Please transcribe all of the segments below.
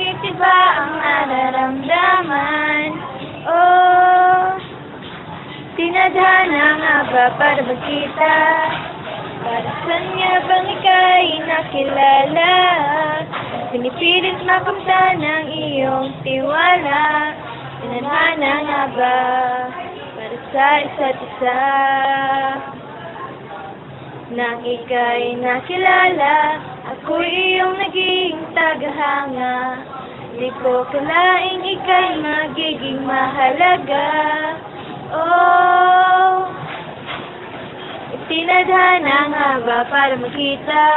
bakit iba ang nararamdaman? Oh, tinadhana nga ba para magkita? Para saan nga bang ika'y nakilala? Pinipilit makamta ng iyong tiwala. Tinadhana nga ba para sa isa't isa? Nang ika'y nakilala, ako'y iyong naging tagahanga. Di ko kalaing ika'y magiging mahalaga. Oh, itinadhana nga ba para magkita?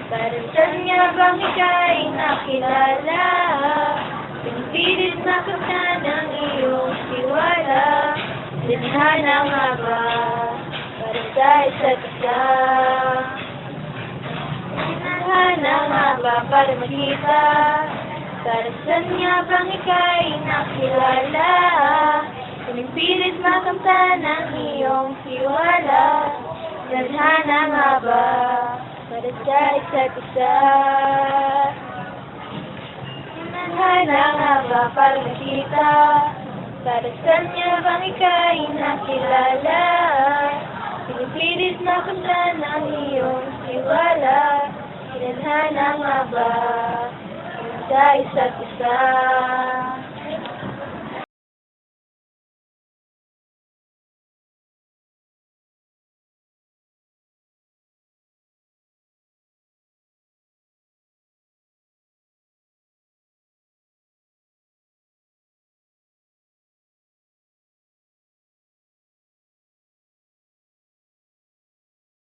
Para saan nga bang ika'y nakilala? Pinipilit makamta ng iyong tiwala. Tinadhana nga ba para sa isa't isa? Tinadhana nga ba para magkita? Para saan nga bang ika'y nakilala? Pinipilit makamta ng iyong tiwala. Tinadhana nga ba para sa isa't isa? Tinadhana nga ba para magkita? Para saan nga bang ika'y nakilala? Pinipilit makamta ng iyong tiwala. Tinadhana nga ba para sa isa't isa?